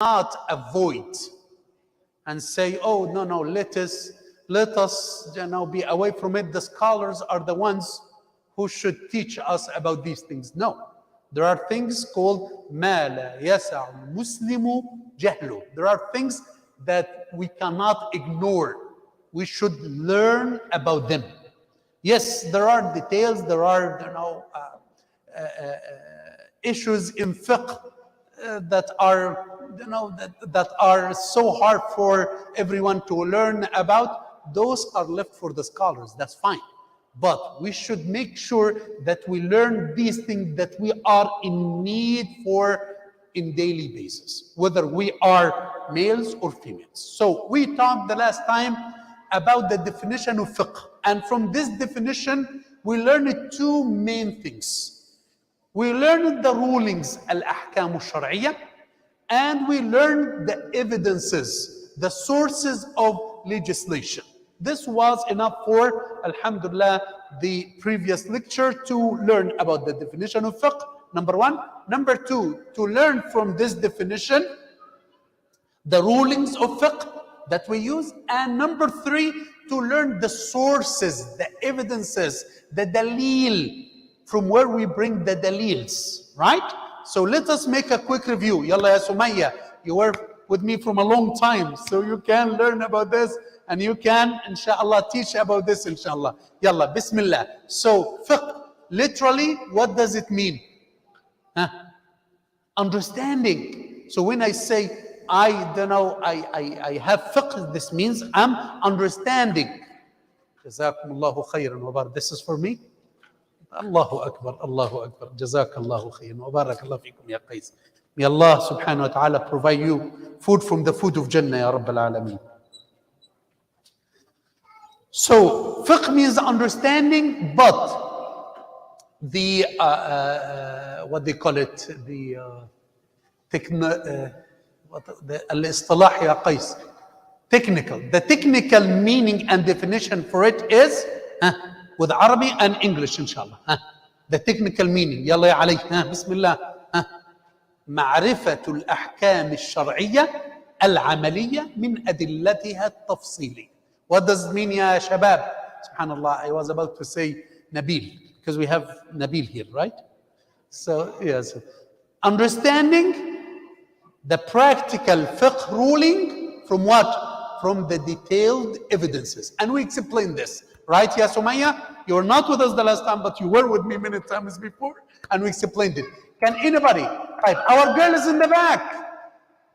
not avoid and say, oh, no, let us be away from it. The scholars are the ones who should teach us about these things. No. There are things called ما لا يسع المسلم جهله. There are things that we cannot ignore. We should learn about them. Yes, there are details, there are issues in fiqh that are that are so hard for everyone to learn about. Those are left for the scholars. That's fine. But we should make sure that we learn these things that we are in need for in daily basis, whether we are males or females. So we talked the last time about the definition of fiqh. And from this definition, we learned two main things. We learned the rulings, al-ahkam al-shar'iyya, and we learned the evidences, the sources of legislation. This was enough for, alhamdulillah, the previous lecture to learn about the definition of fiqh, number one. Number two, to learn from this definition the rulings of fiqh that we use. And number three, to learn the sources, the evidences, the dalil, from where we bring the dalils, right? So let us make a quick review. Yalla ya Sumayya, you were with me from a long time, so you can learn about this and you can, inshallah, teach about this, inshallah. Yalla, bismillah. So fiqh, literally, what does it mean? Understanding. So when I say, I have fiqh, this means I'm understanding. Jazakumullahu khayran wa barak. This is for me? Allahu Akbar, Allahu Akbar. Jazakallahu khayran wa barakallahu fikum ya Qais. May Allah subhanahu wa ta'ala provide you food from the food of Jannah, ya Rabbal Alameen. So fiqh means understanding, but the what they call it, the al-istilah ya Qais, technical. The technical meaning and definition for it is with Arabic and English, inshallah. The technical meaning. Yalla ya alayh. Bismillah. معرفة الأحكام الشرعية العملية من أدلتها التفصيلية. What does it mean, ya shabab? Subhanallah, I was about to say Nabil, because we have Nabil here, right? So, yes. Understanding the practical fiqh ruling from what? From the detailed evidences. And we explained this, right, ya Sumayya? You were not with us the last time, but you were with me many times before, and we explained it. Can anybody? Right, our girl is in the back.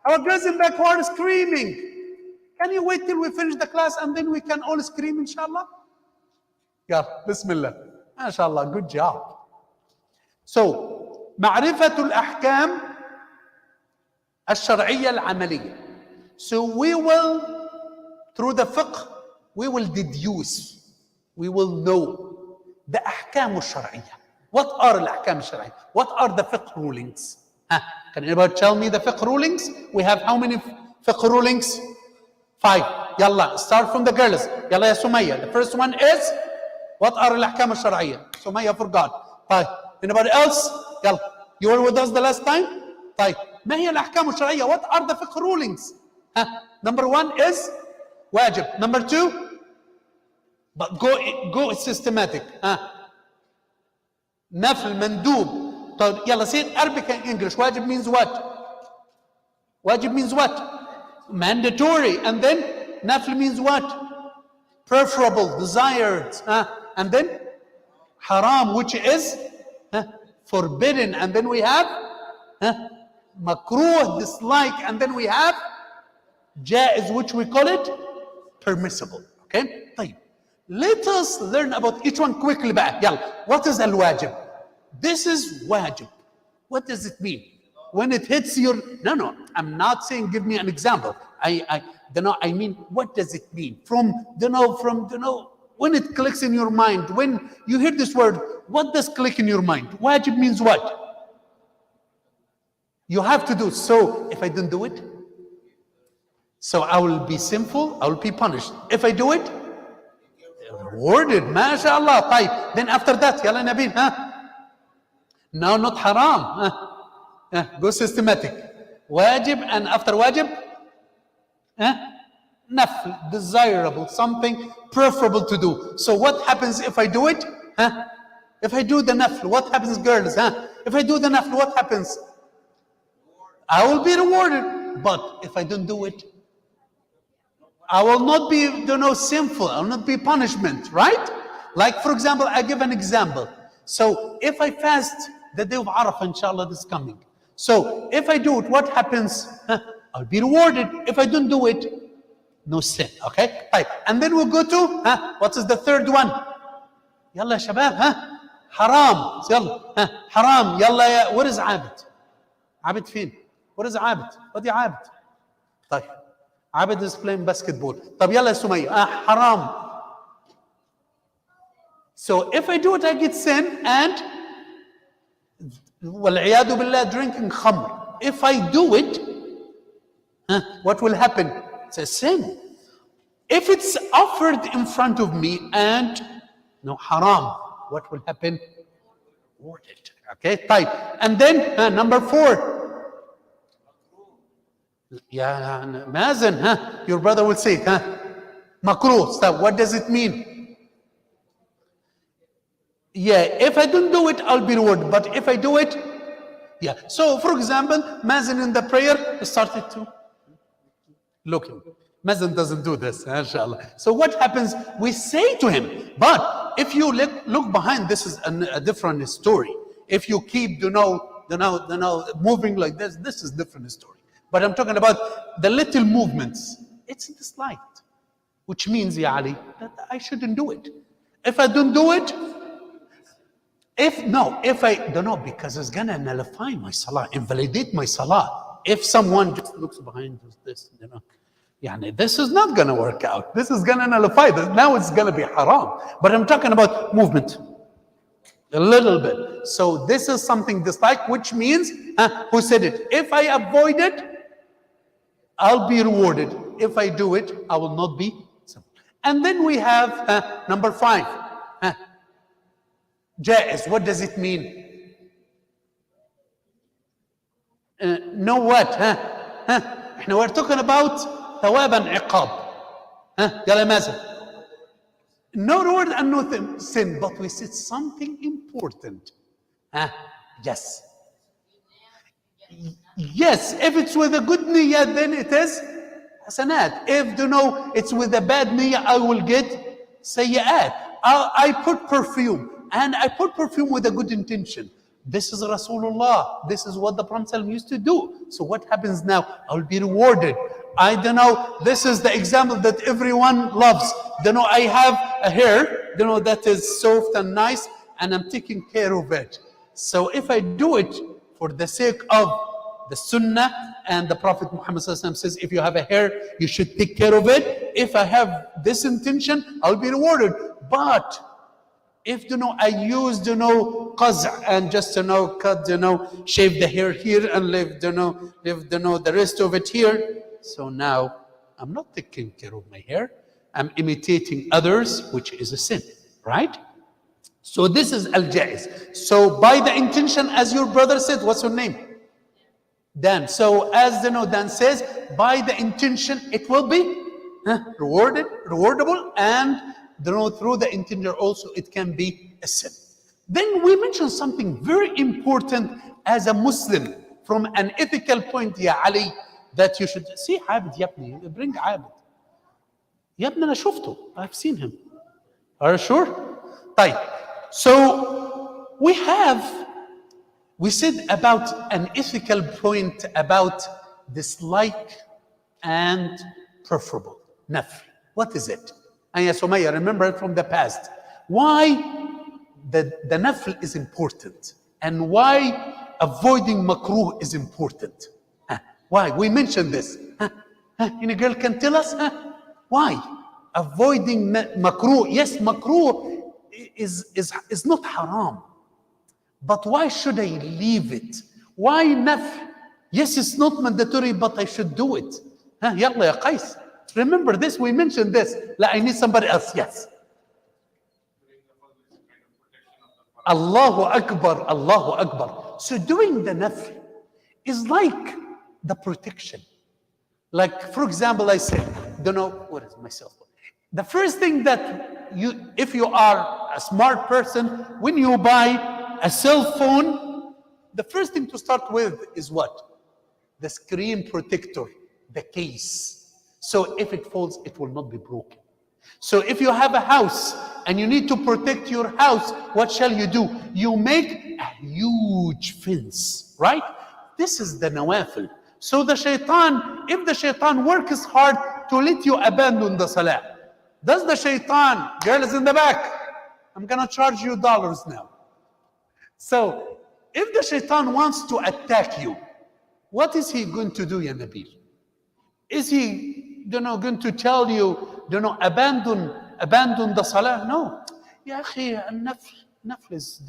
Our girls in the back who are screaming. Can you wait till we finish the class and then we can all scream, inshallah? Yeah, bismillah. MashaAllah, good job. So, معرفة الأحكام الشرعية العملية. So we will, through the fiqh, we will deduce, we will know the أحكام الشرعية. What are الأحكام الشرعية? What are the fiqh rulings? Can anybody tell me the fiqh rulings? We have how many fiqh rulings? 5. Yalla, start from the girls. Yalla ya Sumayya. The first one is, what are الأحكام الشرعية? Sumayya forgot. طيب. Anybody else? Yalla. You were with us the last time? طيب. ما هي الأحكام الشرعية? What are the fiqh rulings? Number 1 is wajib. Number 2, but go systematic. Nafl, mandub. طيب, يلا, say it Arabic and English. Wajib means what? Wajib means what? Mandatory. And then nafl means what? Preferable, desired. And then haram, which is forbidden. And then we have makruh, dislike. And then we have jaiz, which we call it permissible. Okay? طيب. Let us learn about each one quickly back. يلا. What is al-wajib? This is wajib. What does it mean? When it hits your... No, I'm not saying give me an example. I mean, what does it mean? When it clicks in your mind, when you hear this word, what does click in your mind? Wajib means what? You have to do. So, if I don't do it, so I will be sinful, I will be punished. If I do it, rewarded. MashaAllah. طيب. Then after that, yalla Nabil, No, not haram. Go systematic. wajib, and after wajib, nafl, desirable, something preferable to do. So what happens if I do it? If I do the nafl, what happens, girls? If I do the nafl, what happens? I will be rewarded. But if I don't do it, I will not be, sinful. I will not be punishment, right? Like, for example, I give an example. So if I fast the day of Arafah, inshallah, this coming. So if I do it, what happens? I'll be rewarded. If I don't do it, no sin. Okay? Right. And then we'll go to, what is the third one? Yalla shabab, haram. Yalla, haram. Yalla, what is abid? Abid fin? What is abid? What is abid? طيب. Abid is playing basketball. طب يلا سمية. Haram. So if I do it, I get sin, and وَالْعِيَاذُ بِاللَّهِ, drinking khamr. If I do it, what will happen? It's a sin. If it's offered in front of me and haram, what will happen? Rewarded. Okay, type. And then number 4. Yeah, Mazen, your brother will say, makruh. Stop. What does it mean? Yeah, if I don't do it, I'll be rewarded. But if I do it, yeah. So, for example, Mazen in the prayer started to looking. Mazen doesn't do this, inshallah. So what happens? We say to him, but if you look behind, this is a different story. If you keep, moving like this is different story. But I'm talking about the little movements. It's disliked, which means, Ya Ali, that I shouldn't do it. If I don't do it, if I don't know, because it's gonna nullify my salah, invalidate my salah. If someone just looks behind this, this is not gonna work out. This is gonna nullify this. Now it's gonna be haram. But I'm talking about movement. A little bit. So this is something disliked, which means, who said it? If I avoid it, I'll be rewarded. If I do it, I will not be. And then we have number 5. Jaiz. What does it mean? Know what? Now we're talking about thawab and iqab. Yalla Mazen. No reward and no sin, but we said something important. Yes. Yes, if it's with a good niyyah, then it is hasanat. If it's with a bad niyyah, I will get sayyat. I put perfume, and I put perfume with a good intention. This is Rasulullah. This is what the Prophet used to do. So what happens now? I will be rewarded. I don't know. This is the example that everyone loves. I have a hair, that is soft and nice, and I'm taking care of it. So if I do it for the sake of the Sunnah, and the Prophet Muhammad says, if you have a hair, you should take care of it. If I have this intention, I'll be rewarded. But if I use qaz' and just cut, shave the hair here and leave the rest of it here. So now I'm not taking care of my hair. I'm imitating others, which is a sin, right? So this is al-jaiz. So by the intention, as your brother said, what's your name? Dan. So as Dan says, by the intention, it will be rewardable, and through the intention also it can be a sin. Then we mentioned something very important as a Muslim from an ethical point, Ya Ali, that you should see. Abid, yabni, bring Abid. Yabni, I shuftu. I've seen him. Are you sure? طيب. So we said about an ethical point about dislike and preferable. Nafl. What is it? And ya Sumaya, remember it from the past. Why the nafl is important, and why avoiding makruh is important. Why? We mentioned this. Any girl can tell us? Why? Avoiding makruh. Yes, makruh is not haram. But why should I leave it? Why nafl? Yes, it's not mandatory, but I should do it. Yalla ya Qais. Remember this, we mentioned this. I need somebody else. Yes. Allahu Akbar, Allahu Akbar. So doing the nafl is like the protection. Like, for example, I said, don't know, what is my cell phone? The first thing that if you are a smart person, when you buy a cell phone, the first thing to start with is what? The screen protector, the case. So if it falls, it will not be broken. So if you have a house and you need to protect your house, what shall you do? You make a huge fence, right? This is the nawafil. So the shaitan, if the shaitan works hard to let you abandon the salah, does the shaitan, girls in the back, I'm gonna charge you dollars now. So if the shaitan wants to attack you, what is he going to do, Ya Nabil? Is he, going to tell you, abandon the salah? No. Ya akhi, nafl is,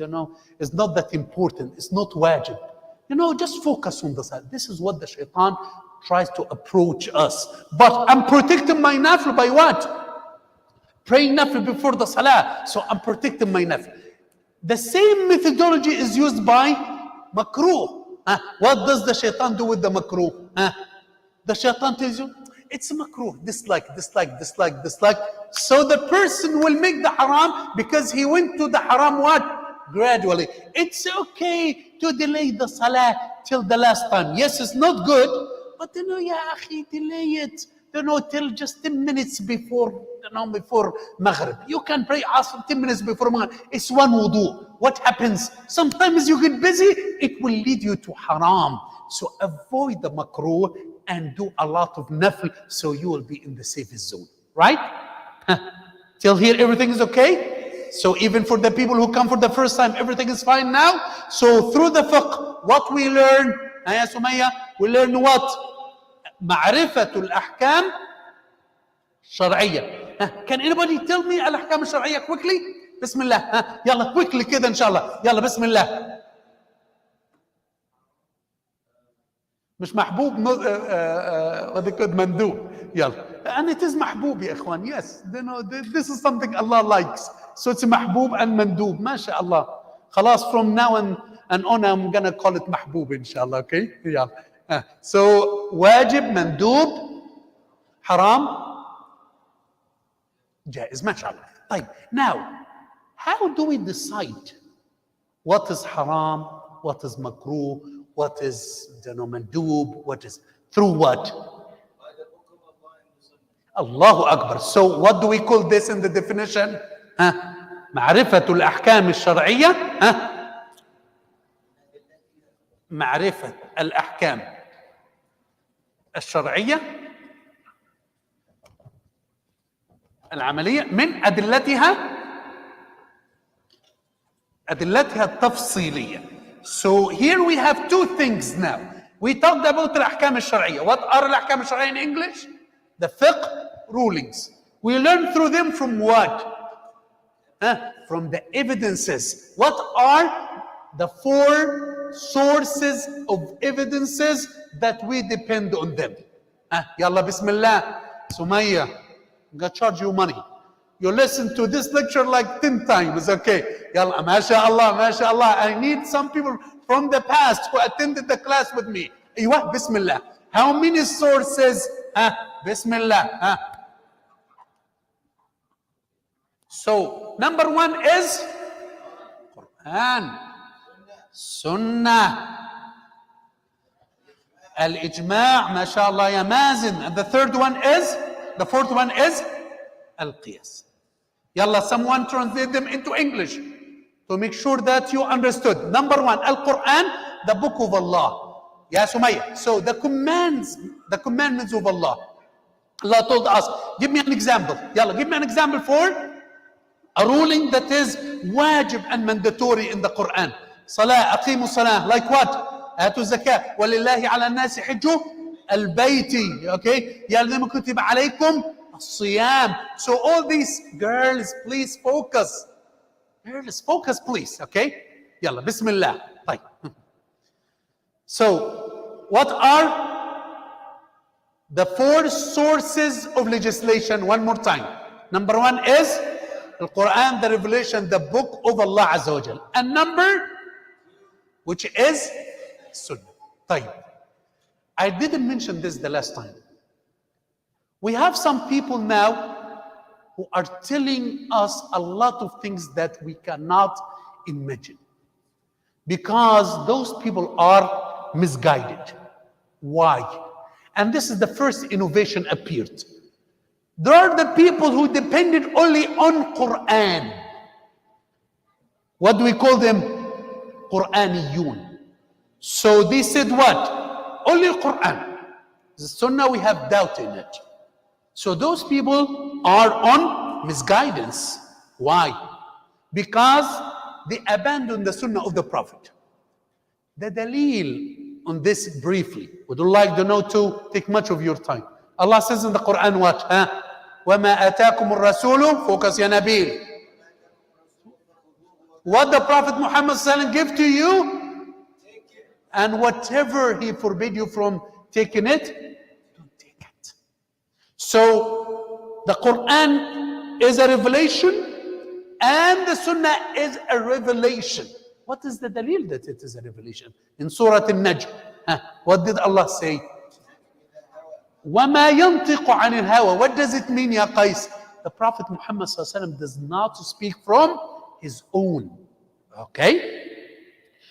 is not that important. It's not wajib. Just focus on the salah. This is what the shaitan tries to approach us. But I'm protecting my nafl by what? Praying nafl before the salah. So I'm protecting my nafl. The same methodology is used by makruh. What does the shaitan do with the makruh? The shaitan tells you, it's a makruh, dislike. So the person will make the haram because he went to the haram what? Gradually. It's okay to delay the salah till the last time. Yes, it's not good, but ya akhi, delay it, till just 10 minutes before, before Maghrib. You can pray Asr 10 minutes before Maghrib. It's one wudu. What happens? Sometimes you get busy, it will lead you to haram. So avoid the makruh and do a lot of nafl so you will be in the safest zone. Right? Till here, everything is okay? So even for the people who come for the first time, everything is fine now? So through the fiqh, what we learn, Ya Sumayya, we learn what? معرفة الأحكام الشرعية. Can anybody tell me الأحكام الشرعية quickly? بسم الله. يلا quickly كده إن شاء الله. يلا بسم الله. مش محبوب what they call مندوب. يلا. And it is محبوب يا إخوان. Yes. This is something Allah likes. So it's محبوب and مندوب. ما شاء الله. خلاص from now and on I'm gonna call it محبوب إن شاء الله. Okay? يلا. So واجب مندوب حرام جائز ما شاء الله. طيب, now how do we decide what is haram, what is makruh, what is mandub, what is through what? Allahu Akbar. So what do we call this in the definition? معرفة الأحكام الشرعية. معرفة الأحكام الشرعية العملية من أدلتها التفصيلية. So here we have two things now. We talked about الأحكام الشرعية. What are الأحكام الشرعية in English? The fiqh rulings. We learn through them from what? From the evidences. What are the four sources of evidences that we depend on them? Yalla Bismillah. Sumayya, I'm gonna charge you money. You listen to this lecture like 10 times, okay? Yalla, mashallah, mashallah. I need some people from the past who attended the class with me. Aywa, Bismillah. How many sources? Bismillah. So, number one is Quran, Sunnah, Al-Ijma', mashallah, ya Mazin. And the fourth one is Al-Qiyas. Yalla, someone translate them into English to make sure that you understood. Number one, Al-Quran, the book of Allah. Ya Sumayya. So the commandments of Allah. Allah told us, give me an example. Yalla, give me an example for a ruling that is wajib and mandatory in the Quran. Salah, aqimu salah. Like what? Atu zakah. Walillahi ala nasi hijju al-bayti. Okay? Yalla, kutiba alaykum as-siyam. So all these girls, please focus. Girls, focus, please. Okay? Yalla, Bismillah. Right. So, what are the four sources of legislation? One more time. Number one is the Quran, the revelation, the book of Allah Azza wa Jal. And number, which is Sunnah. طيب. I didn't mention this the last time. We have some people now who are telling us a lot of things that we cannot imagine, because those people are misguided. Why? And this is the first innovation appeared. There are the people who depended only on Quran. What do we call them? Quraniyun. So they said what? Only Quran. The Sunnah, we have doubt in it. So those people are on misguidance. Why? Because they abandoned the Sunnah of the Prophet. The dalil on this briefly, would you like to know to take much of your time? Allah says in the Quran what? وَمَا أَتَاكُمُ الرَّسُولُ Focus ya Nabil. What the Prophet Muhammad sallallahu give to you, and whatever he forbid you from taking it, don't take it. So the Quran is a revelation and the Sunnah is a revelation. What is the dalil that it is a revelation? In Surah Al-Najm, what did Allah say? وَمَا يَنْطِقُ عَنِ الْهَوَى. What does it mean, Ya Qais? The Prophet Muhammad ﷺ does not speak from his own. Okay?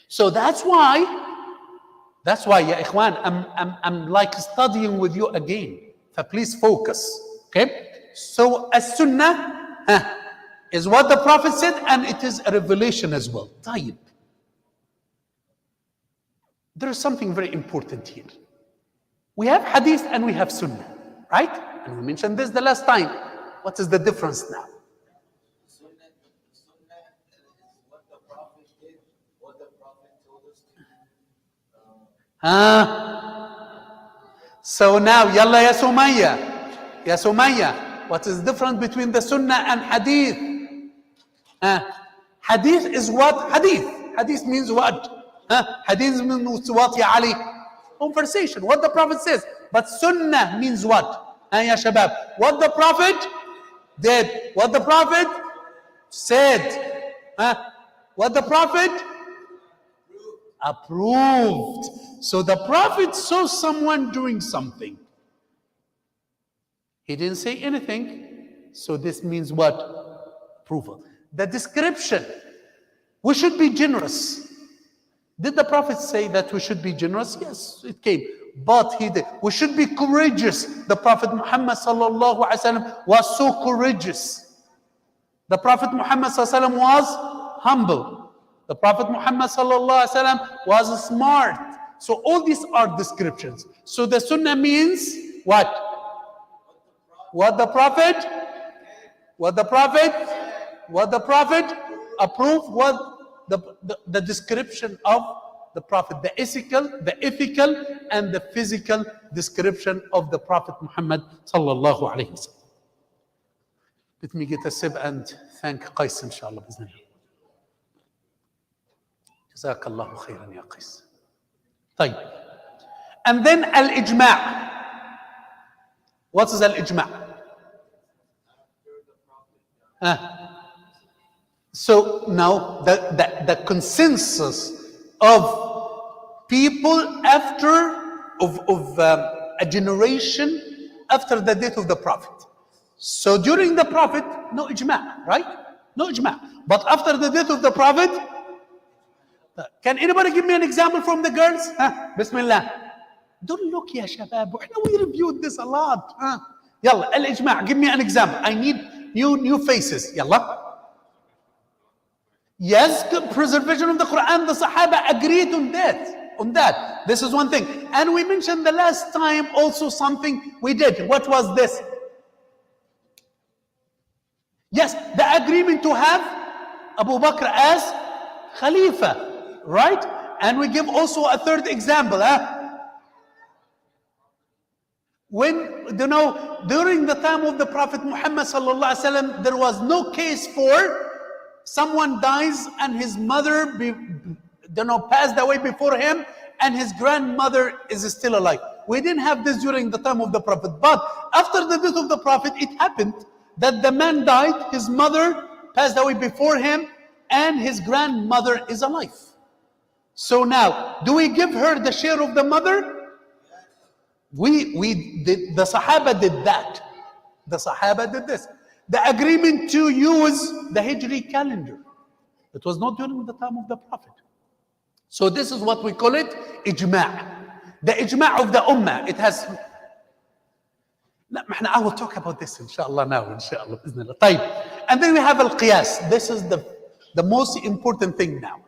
So that's why, Ya Ikhwan, I'm like studying with you again. So please focus. Okay? So as-sunnah is what the Prophet said, and it is a revelation as well. طيب. There is something very important here. We have hadith and we have sunnah, right? And we mentioned this the last time. What is the difference now? Sunnah is what the Prophet did, what the Prophet told us to do. So now, yalla ya Sumayya. Ya Sumayya, what is different between the sunnah and hadith? Hadith is what? Hadith. Hadith means what? Hadith means what, Ya Ali? Conversation, what the Prophet says. But sunnah means what? Ya Shabab, what the Prophet did, what the Prophet said, what the Prophet approved. So the Prophet saw someone doing something. He didn't say anything. So this means what? Approval. The description, we should be generous. Did the Prophet say that we should be generous? Yes, it came. But he did. We should be courageous. The Prophet Muhammad sallallahu alaihi wasallam was so courageous. The Prophet Muhammad sallallahu alaihi wasallam was humble. The Prophet Muhammad sallallahu alaihi wasallam was smart. So all these are descriptions. So the sunnah means what? What the Prophet approved, what the description of the Prophet, the ethical and the physical description of the Prophet Muhammad sallallahu alaihi wasallam. Let me get a sip and thank Qais inshallah. Jazakallahu khairan ya Qais. طيب. And then al-ijma'. What is al-ijma'? So now the consensus of people of a generation after the death of the Prophet. So during the Prophet, no ijma', right? No ijma'. But after the death of the Prophet, can anybody give me an example from the girls? Bismillah. Don't look, ya shabab. We reviewed this a lot. Yalla, al-ijma'. Give me an example. I need new faces. Yalla. Yes, preservation of the Quran, the Sahaba agreed on that. This is one thing. And we mentioned the last time also something we did. What was this? Yes, the agreement to have Abu Bakr as Khalifa, right? And we give also a third example. When, during the time of the Prophet Muhammad sallallahu alaihi wasallam, there was no case for someone dies and his mother passed away before him and his grandmother is still alive. We didn't have this during the time of the Prophet. But after the death of the Prophet, it happened that the man died, his mother passed away before him, and his grandmother is alive. So now, do we give her the share of the mother? We did, the Sahaba did that. The Sahaba did this. The agreement to use the Hijri calendar. It was not during the time of the Prophet. So this is what we call it, ijma'. The ijma' of the ummah. It has... I will talk about this inshallah now, inshallah, bismillah. طيب. And then we have al-qiyas. This is the most important thing now.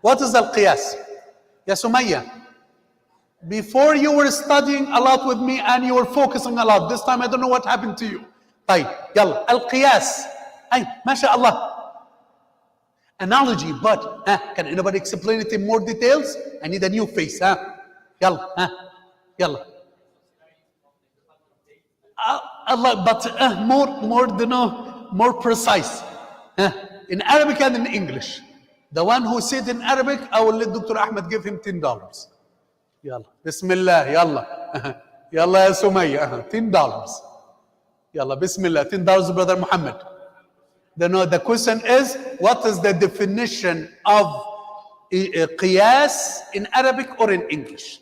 What is al-qiyas? Ya Sumayya, before you were studying a lot with me and you were focusing a lot. This time I don't know what happened to you. طيب, يلا, al-qiyas. Ay, mashallah. Analogy, but can anybody explain it in more details? I need a new face. Yalla, yalla. Allah, but more precise. In Arabic and in English. The one who said in Arabic, I will let Dr. Ahmed give him $10. Yalla, Bismillah, yalla. Yalla, ya Sumayya, $10. Yalla, Bismillah, $10, Brother Muhammad. The question is, what is the definition of qiyas in Arabic or in English?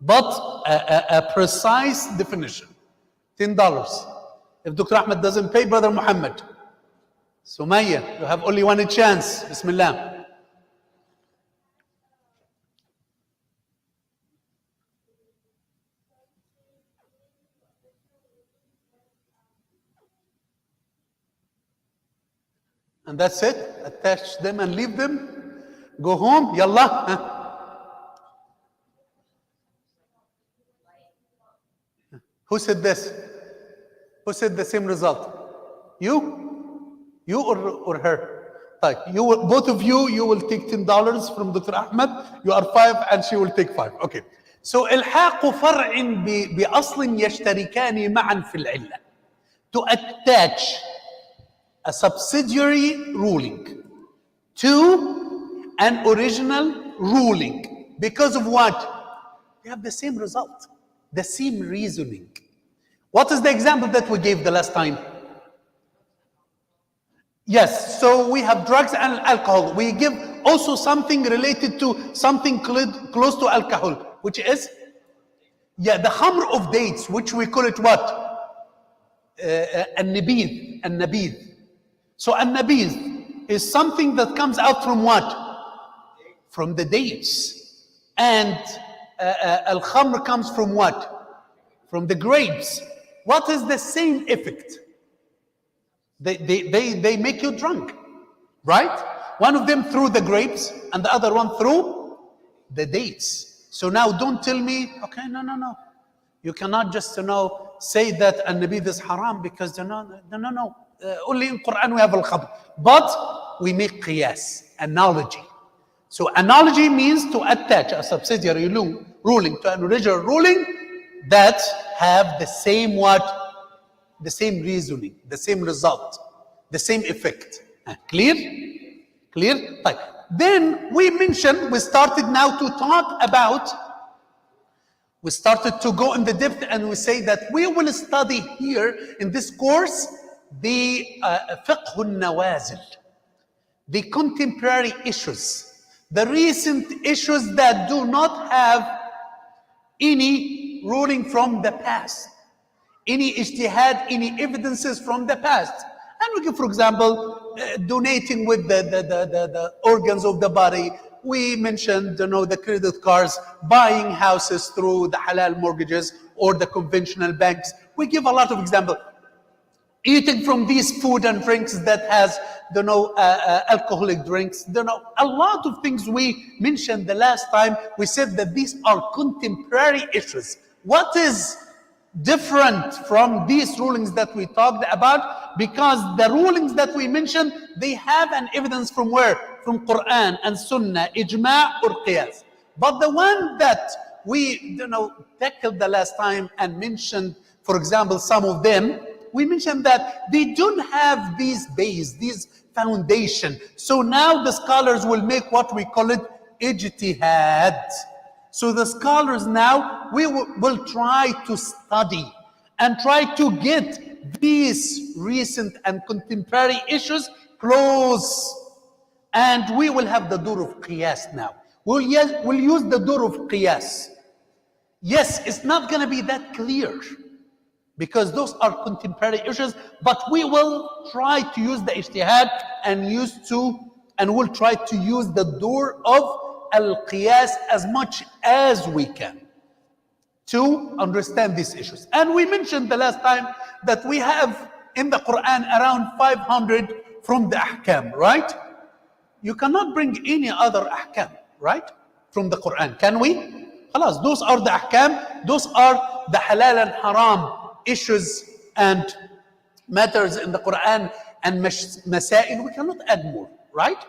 But a precise definition. $10. If Dr. Ahmed doesn't pay, Brother Muhammad. Sumayya, you have only one chance. Bismillah. And that's it. Attach them and leave them. Go home. Yalla. Who said this? Who said the same result? You? You or her? Like you will, both of you, you will take $10 from Dr. Ahmed. You are 5 and she will take 5. Okay. So الحاق فرع بأصل يشتركان معا في العلة. To attach a subsidiary ruling to an original ruling. Because of what? They have the same result, the same reasoning. What is the example that we gave the last time? Yes, so we have drugs and alcohol. We give also something related to something close to alcohol, which is, the khamr of dates, which we call it what? An-nabidh. So an-nabidh is something that comes out from what? From the dates. And al-khamr comes from what? From the grapes. What is the same effect? They make you drunk, right? One of them through the grapes and the other one through the dates. So now don't tell me, okay, no. You cannot just, say that an-nabidh is haram because, no. Only in Quran we have al-khamr. But we make qiyas, analogy. So analogy means to attach a subsidiary ruling to an original ruling that have the same what? The same reasoning, the same result, the same effect. Clear? Clear? Right. Then we started now to talk about, we started to go in the depth and we say that we will study here in this course the Fiqh al-Nawazil, the contemporary issues, the recent issues that do not have any ruling from the past, any ijtihad, any evidences from the past. And we give, for example, donating with the organs of the body. We mentioned, the credit cards, buying houses through the halal mortgages or the conventional banks. We give a lot of examples. Eating from these food and drinks that has, alcoholic drinks. A lot of things we mentioned the last time. We said that these are contemporary issues. What is different from these rulings that we talked about? Because the rulings that we mentioned, they have an evidence from where? From Quran and Sunnah, ijma' or qiyas. But the one that we, tackled the last time and mentioned, for example, some of them, we mentioned that they don't have these base, these foundation. So now the scholars will make what we call it ijtihad. So the scholars now, we will try to study and try to get these recent and contemporary issues close. And we will have the door of qiyas now. We'll use the door of qiyas. Yes, it's not going to be that clear because those are contemporary issues, but we will try to use the ijtihad and we'll try to use the door of al-qiyas as much as we can to understand these issues. And we mentioned the last time that we have in the Quran around 500 from the ahkam, right? You cannot bring any other ahkam, right? From the Quran, can we? Khalas, those are the ahkam, those are the halal and haram issues and matters in the Quran and masail. We cannot add more, right?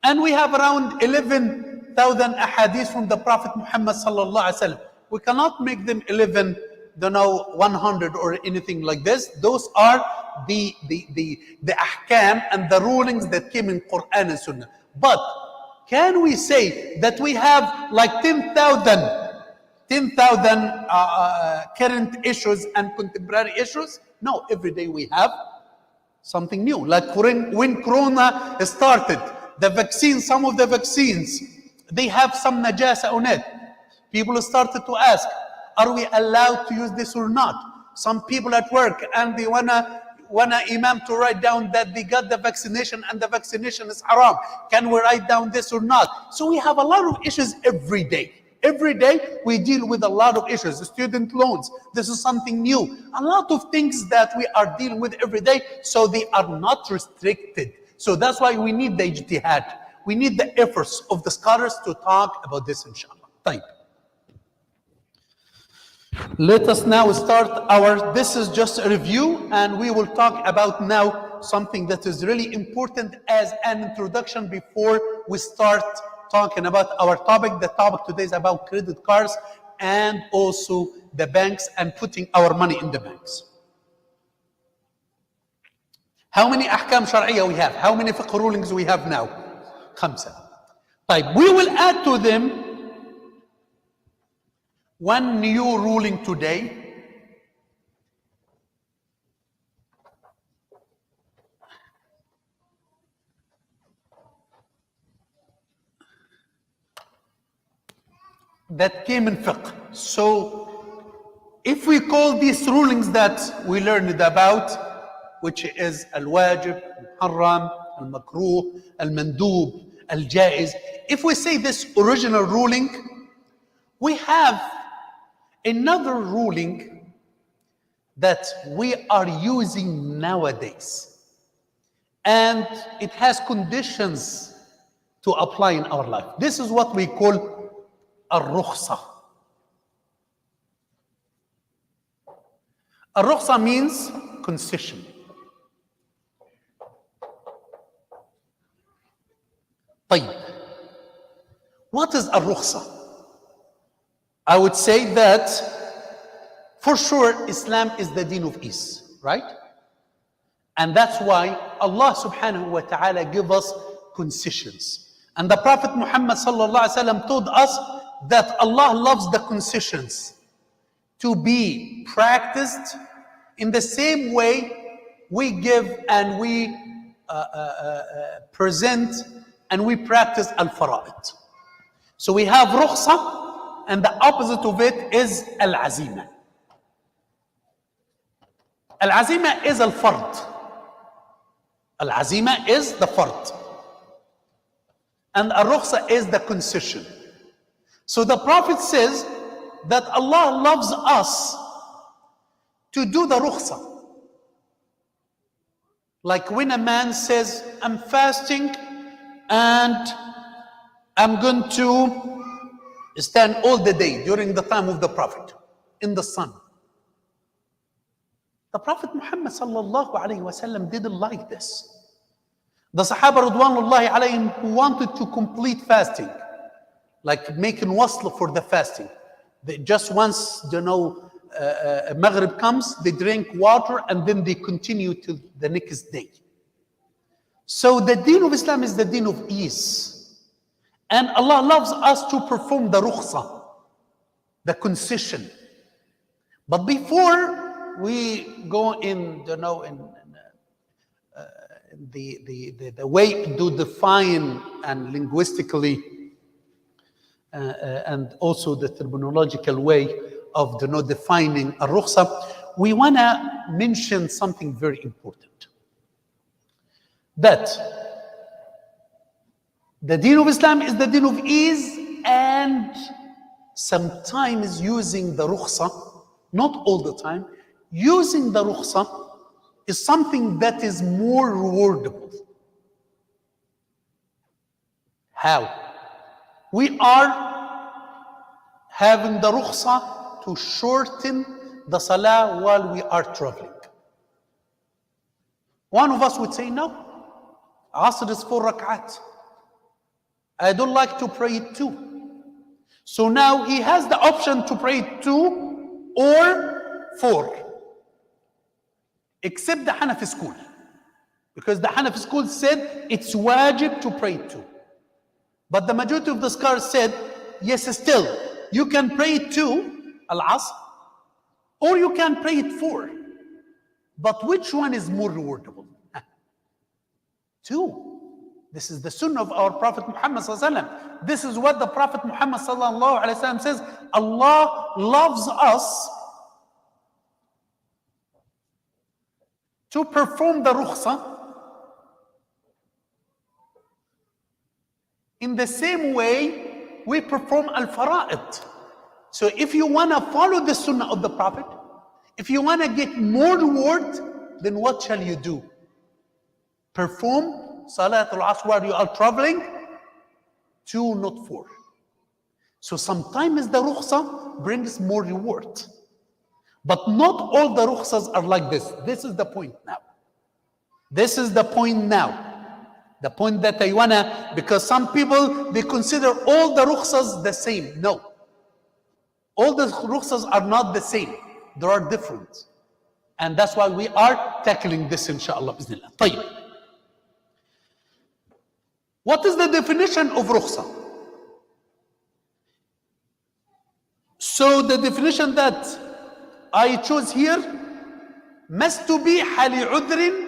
And we have around 11,000 ahadith from the Prophet Muhammad sallallahu alaihi wasallam. We cannot make them 100 or anything like this. Those are the ahkam and the rulings that came in Quran and Sunnah. But can we say that we have like 10,000 current issues and contemporary issues? No, every day we have something new. Like when Corona started, the vaccine, some of the vaccines, they have some najasa on it. People started to ask, are we allowed to use this or not? Some people at work, and they wanna imam to write down that they got the vaccination and the vaccination is haram. Can we write down this or not? So we have a lot of issues every day. Every day we deal with a lot of issues. Student loans, this is something new. A lot of things that we are dealing with every day, so they are not restricted. So that's why we need the ijtihad. We need the efforts of the scholars to talk about this, inshallah. Tayyib. Let us now start this is just a review, and we will talk about now something that is really important as an introduction before we start talking about our topic. The topic today is about credit cards and also the banks and putting our money in the banks. How many ahkam shar'iyya we have? How many fiqh rulings we have now? 5. طيب, we will add to them one new ruling today. That came in fiqh. So if we call these rulings that we learned about, which is al-wajib, al-haram, al-makruh, al-mandub, al-jaiz, if we say this original ruling, we have another ruling that we are using nowadays, and it has conditions to apply in our life. This is what we call al-rukhsa. Al-rukhsa means concession. طيب, what is al-rukhsa? I would say that for sure Islam is the deen of ease, right? And that's why Allah subhanahu wa ta'ala give us concessions. And the Prophet Muhammad sallallahu alaihi wasallam told us that Allah loves the concessions to be practiced in the same way we give and we present and we practice al-fara'id. So we have rukhsa, and the opposite of it is al-azima. Al-azima is al-fard. Al-azima is the fard. And al-rukhsa is the concession. So the Prophet says that Allah loves us to do the rukhsa. Like when a man says, I'm fasting and I'm going to stand all the day during the time of the Prophet in the sun. The Prophet Muhammad sallallahu alayhi wasallam didn't like this. The Sahaba radwanullahi alayhim wanted to complete fasting, like making wasl for the fasting. They just once, Maghrib comes, they drink water and then they continue to the next day. So the deen of Islam is the deen of ease. And Allah loves us to perform the rukhsa, the concession. But before we go in, the way to define and linguistically and also the terminological way of defining الرخصة, we want to mention something very important. That the deen of Islam is the deen of ease, and sometimes using the rukhsa, not all the time, using the rukhsa is something that is more rewardable. How? We are having the rukhsa to shorten the salah while we are traveling. One of us would say, no, Asr is 4 rak'at. I don't like to pray it 2. So now he has the option to pray it 2 or 4. Except the Hanafi school. Because the Hanafi school said it's wajib to pray it 2. But the majority of the scholars said, yes, still, you can pray it 2, Al-Asr, or you can pray it 4. But which one is more rewardable? 2. This is the sunnah of our Prophet Muhammad sallallahu alaihi wasallam. This is what the Prophet Muhammad sallallahu alaihi wasallam says. Allah loves us to perform the rukhsa in the same way we perform al-fara'id. So if you want to follow the sunnah of the Prophet, if you want to get more reward, then what shall you do? Perform Salat al-Asr while you are traveling, 2, not 4. So sometimes the rukhsa brings more reward. But not all the rukhsas are like this. This is the point now. This is the point now. The point that I wanna, because some people, they consider all the rukhsas the same. No. All the rukhsas are not the same. There are different. And that's why we are tackling this, inshallah, bismillah. طيب. What is the definition of rukhsa? So the definition that I chose here, ما استبيح لعذر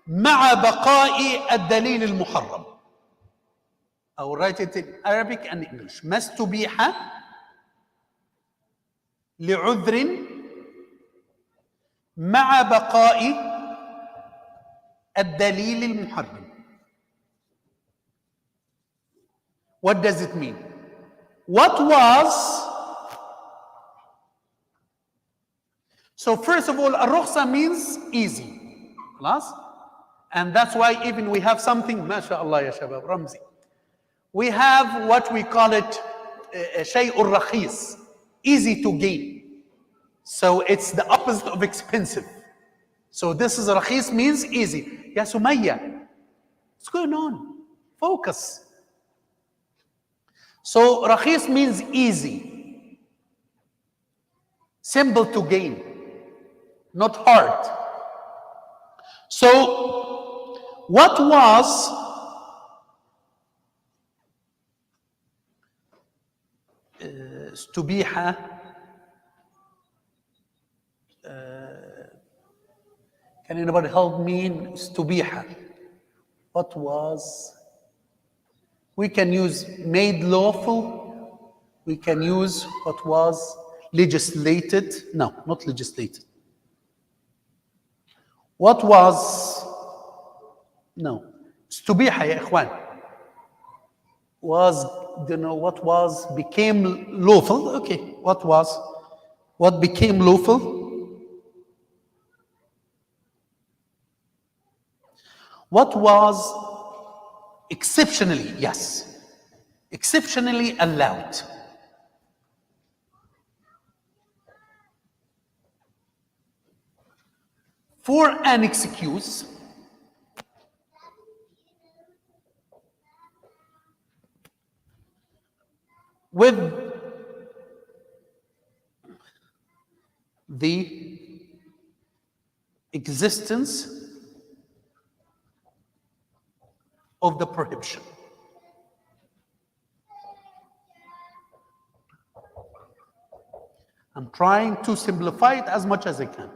مع بقاء الدليل المحرم. I will write it in Arabic and English. ما استبيح لعذر مع بقاء الدليل المحرم. What does it mean? What was? So first of all, الرخصة means easy. Class? And that's why even we have something, MashaAllah ya shabab, Ramzi. We have what we call it شيء الرخيص, easy to gain. So it's the opposite of expensive. So this is rakhis means easy. Ya Sumayya, what's going on? Focus. So rakhis means easy, simple to gain, not hard. So what was استبيح can anybody help me? استبيح. What was? We can use made lawful. We can use what was legislated. No, not legislated. What was? No. استبيح يا إخوان. Was, you know, what was became lawful. Okay, what was? What became lawful? What was exceptionally, yes, exceptionally allowed. For an excuse, with the existence of the prohibition. I'm trying to simplify it as much as I can.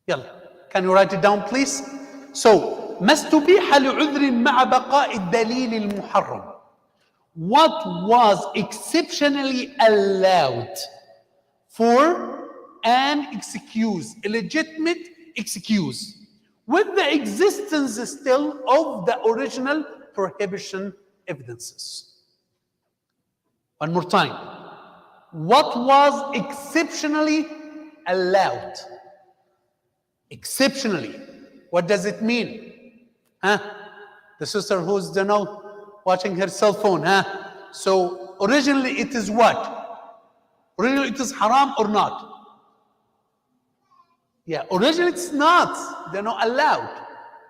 يلا. Can you write it down, please? So, ما استبيح لعذر مع بقاء الدليل المحرم. What was exceptionally allowed for an excuse, a legitimate excuse, with the existence still of the original prohibition evidences. One more time. What was exceptionally allowed? Exceptionally. What does it mean? Huh? The sister who's watching her cell phone, huh? So originally it is what? Originally it is haram or not? Yeah, originally it's not. They're not allowed.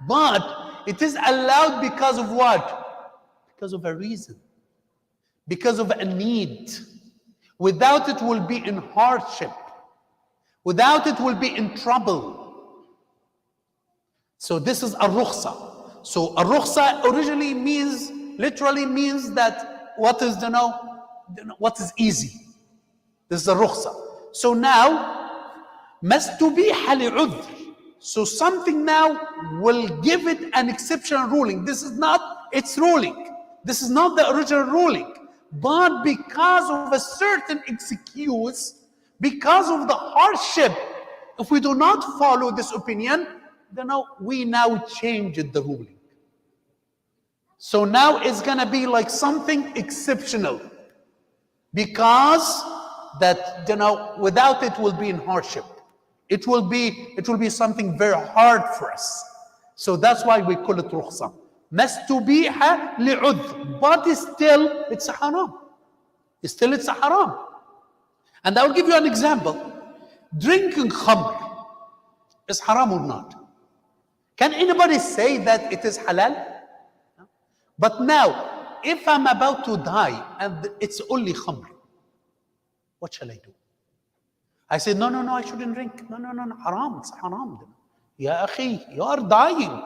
But it is allowed because of what? Because of a reason. Because of a need. Without it will be in hardship. Without it will be in trouble. So this is a-rukhsa. So a-rukhsa originally literally means that what is what is easy. This is a-rukhsa. So now, مَسْتُبِيحَ لِعُذْرٍ. So something now will give it an exceptional ruling. This is not its ruling. This is not the original ruling. But because of a certain excuse, because of the hardship, if we do not follow this opinion, then we now change the ruling. So now it's going to be like something exceptional. Because that, without it will be in hardship. It will be something very hard for us. So that's why we call it rukhsa. مَسْتُبِيحَ لِعُذْرٍ. But still, it's a haram. Still, it's a haram. And I will give you an example. Drinking khamr is haram or not? Can anybody say that it is halal? But now, if I'm about to die and it's only khamr, what shall I do? I said, no, I shouldn't drink. No, haram, it's haram. Ya akhi, you are dying.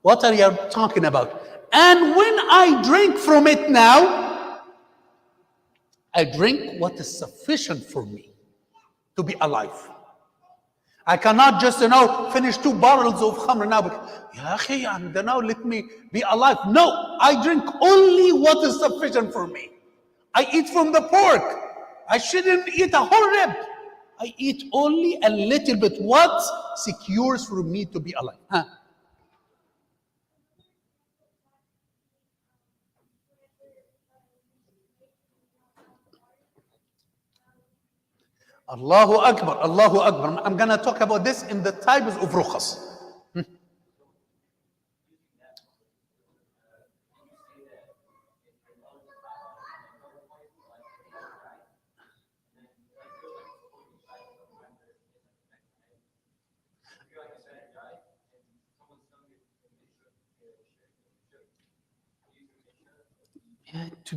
What are you talking about? And when I drink from it now, I drink what is sufficient for me to be alive. I cannot just, finish 2 bottles of khamr now. Ya akhi, let me be alive. No, I drink only what is sufficient for me. I eat from the pork. I shouldn't eat a whole rib. I eat only a little bit. What secures for me to be alive? Huh? Allahu Akbar, Allahu Akbar. I'm going to talk about this in the types of rukhas.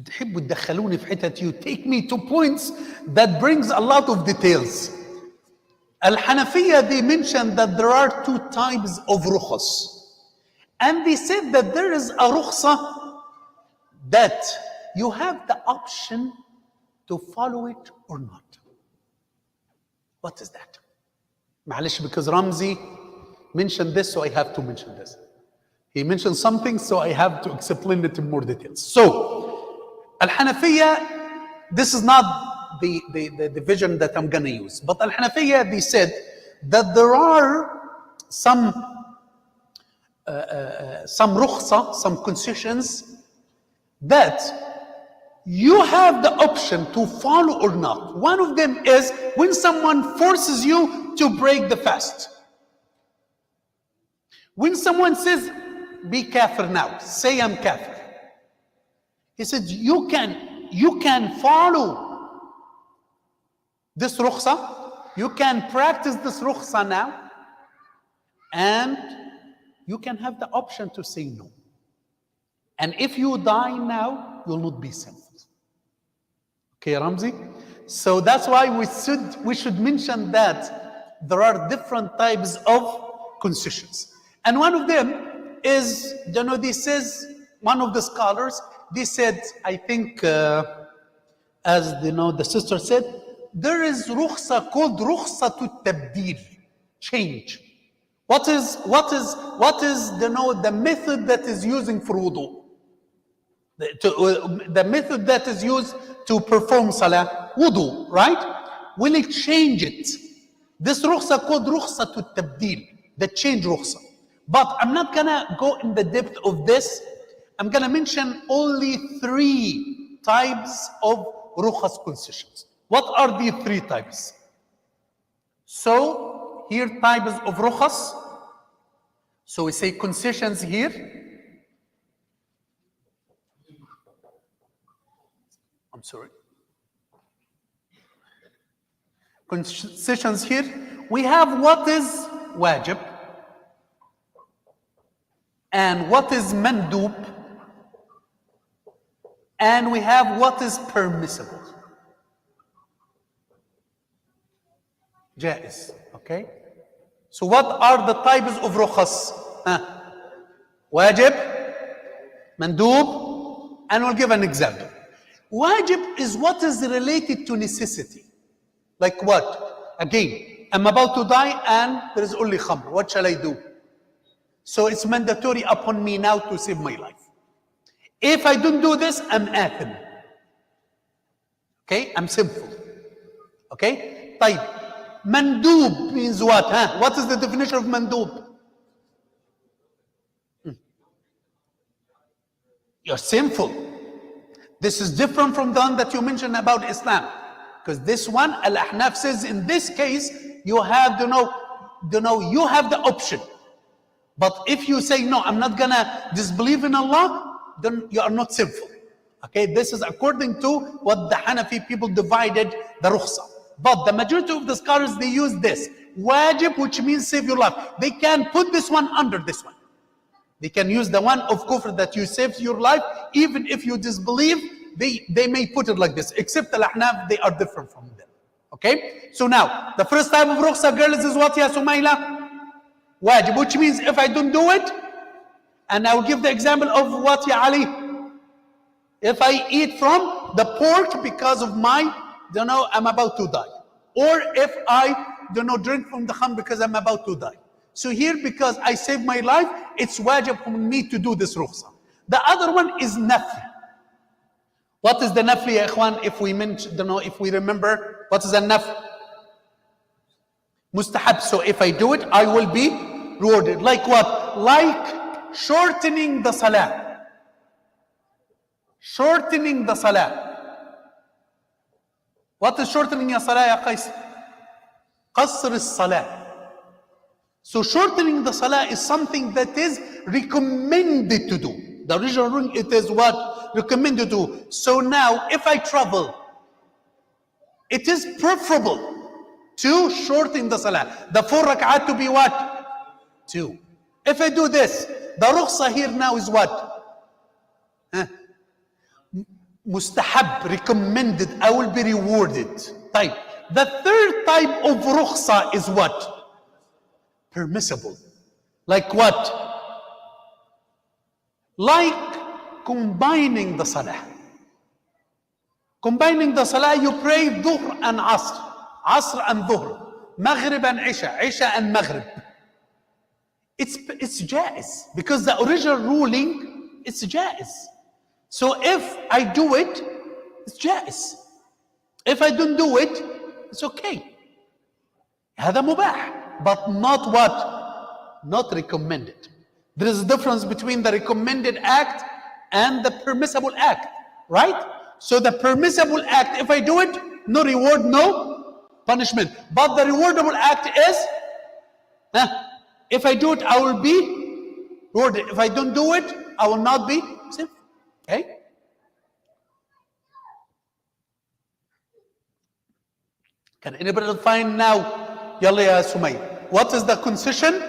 تحبوا تدخلوني في حتت. You take me to points that brings a lot of details. Al-Hanafiya, they mentioned that there are 2 types of rukhas. And they said that there is a rukhsa that you have the option to follow it or not. What is that? معلش, because Ramzi mentioned this, so I have to mention this. He mentioned something, so I have to explain it in more details. So, Al-Hanafiya, this is not the division that I'm going to use. But Al-Hanafiya, they said that there are some rukhsa, some concessions that you have the option to follow or not. One of them is when someone forces you to break the fast. When someone says, be kafir now, say I'm kafir. He said, you can follow this rukhsa, you can practice this rukhsa now, and you can have the option to say no. And if you die now, you'll not be sinful. Okay, Ramzi? So that's why we should mention that there are different types of concessions. And one of them is, this is one of the scholars, they said, I think, as the sister said, there is rukhsa called rukhsa to tabdil, change. What is the method that is using for wudu? The method that is used to perform salah, wudu, right? Will it change it? This rukhsa called rukhsa to tabdil, the change rukhsa. But I'm not gonna go in the depth of this. I'm gonna mention only 3 types of rukhas concessions. What are the 3 types? So here types of rukhas. So we say concessions here. I'm sorry. Concessions here. We have what is wajib and what is mandub, and we have what is permissible. Jaiz, okay? So what are the types of rukhas? Wajib, mandub, and we'll give an example. Wajib is what is related to necessity. Like what? Again, I'm about to die and there is only khamr. What shall I do? So it's mandatory upon me now to save my life. If I don't do this, I'm athim. Okay? I'm sinful. Okay? طيب. Mandub means what? What is the definition of mandub? You're sinful. This is different from the one that you mentioned about Islam. Because this one, Al-Ahnaf says, in this case, you have you have the option. But if you say, no, I'm not gonna disbelieve in Allah, then you are not sinful. Okay, this is according to what the Hanafi people divided the rukhsa. But the majority of the scholars, they use this. Wajib, which means save your life. They can put this one under this one. They can use the one of kufr that you saved your life, even if you disbelieve, they may put it like this, except Al-Ahnaf, they are different from them. Okay? So now, the first type of rukhsa, girls, is what, ya Sumayla? Wajib, which means if I don't do it, and I will give the example of what, ya Ali? If I eat from the pork because of my, I'm about to die. Or if I, drink from the khamr because I'm about to die. So here, because I saved my life, it's wajib for me to do this rukhsa. The other one is nafl. What is the nafl, ya ikhwan? If we mention, if we remember, what is the nafl? Mustahab. So if I do it, I will be rewarded. Like what? Like shortening the salah. Shortening the salah. What is shortening your salah, ya Qais? Qasr as-salah. So shortening the salah is something that is recommended to do. The original ruling, it is what? Recommended to do. So now, if I travel, it is preferable to shorten the salah. The 4 rak'at to be what? 2. If I do this, the rukhsa here now is what? Mustahab, recommended, I will be rewarded. Type. The third type of rukhsa is what? Permissible. Like what? Like combining the salah. Combining the salah, you pray dhuhr and asr. Asr and dhuhr. Maghrib and isha. Isha and maghrib. It's jaiz. Because the original ruling, it's jaiz. So if I do it, it's jaiz. If I don't do it, it's okay. هذا مباح. But not what? Not recommended. There is a difference between the recommended act and the permissible act, right? So the permissible act, if I do it, no reward, no punishment. But the rewardable act is, if I do it, I will be rewarded. If I don't do it, I will not be sinful. Okay? Can anybody find now? Yalla ya Sumay. What is the concession?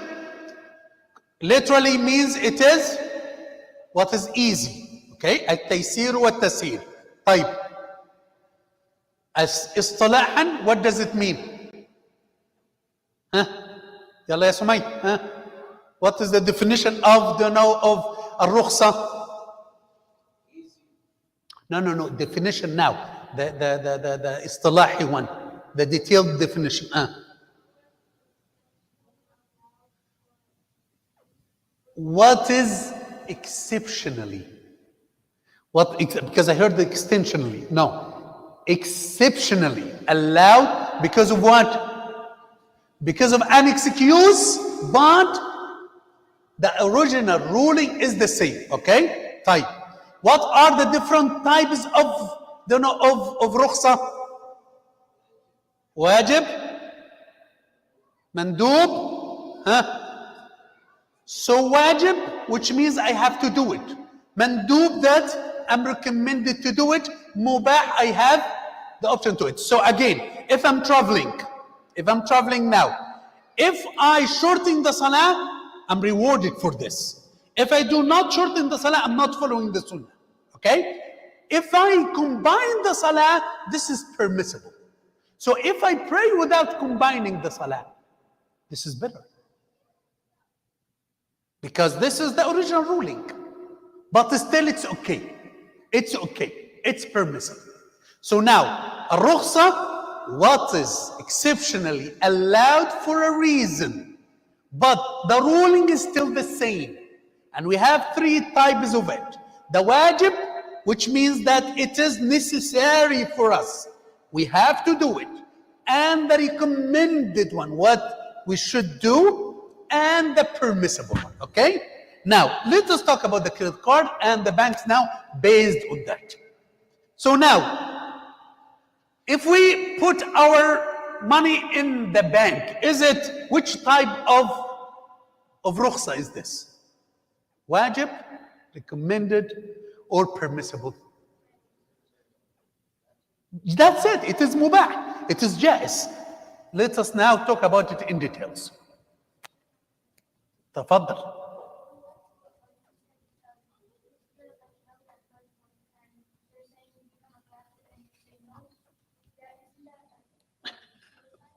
Literally means it is what is easy. Okay? التيسير والتسهيل. طيب. As اصطلاحا, what does it mean? Yalla ya Sumay. What is the definition of of الرخصة? No. Definition now. The اصطلاحي one. The detailed definition. what is exceptionally? Because I heard the extensionally. No. Exceptionally allowed because of what? Because of an excuse, but the original ruling is the same. Okay? Type. What are the different types of rukhsa? Wajib, mandub, So wajib, which means I have to do it. Mandub, that I'm recommended to do it. Mubah, I have the option to it. So again, if I'm traveling now, if I shorten the salah, I'm rewarded for this. If I do not shorten the salah, I'm not following the sunnah. Okay? If I combine the salah, this is permissible. So if I pray without combining the salah, this is better. Because this is the original ruling. But still it's okay. It's okay. It's permissible. So now, rukhsa, what is exceptionally allowed for a reason, but the ruling is still the same. And we have three types of it. The wajib, which means that it is necessary for us. We have to do it. And the recommended one, what we should do, and the permissible one. Okay? Now, let us talk about the credit card and the banks now based on that. So now, if we put our money in the bank, which type of rukhsa is this? Wajib, recommended, or permissible? That's it. It is mubah. It is jais. Let us now talk about it in details. تفضل.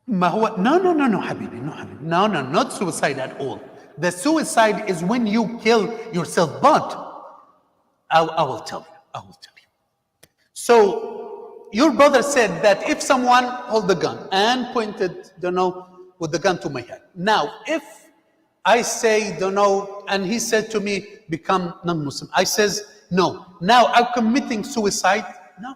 No, حبيبي, no, not suicide at all. The suicide is when you kill yourself, but I will tell you. So your brother said that if someone hold the gun and pointed, with the gun to my head. Now, if I say, and he said to me, become non-Muslim. I says, no. Now I'm committing suicide? No.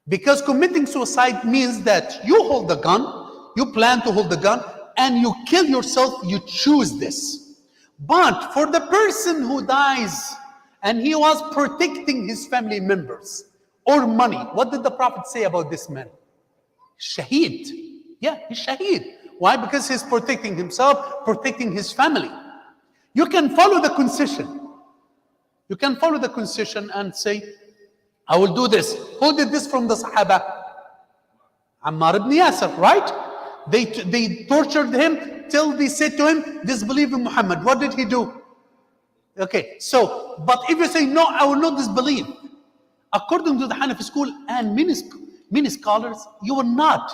Because committing suicide means that you hold the gun, you plan to hold the gun, and you kill yourself, you choose this. But for the person who dies, and he was protecting his family members, or money, what did the Prophet say about this man? Shaheed. Yeah, he's shaheed. Why? Because he's protecting himself, protecting his family. You can follow the concession. You can follow the concession and say, I will do this. Who did this from the Sahaba? Ammar ibn Yasir, right? They tortured him till they said to him, disbelieve in Muhammad. What did he do? Okay, so, but if you say, no, I will not disbelieve. According to the Hanafi school and many scholars, you are not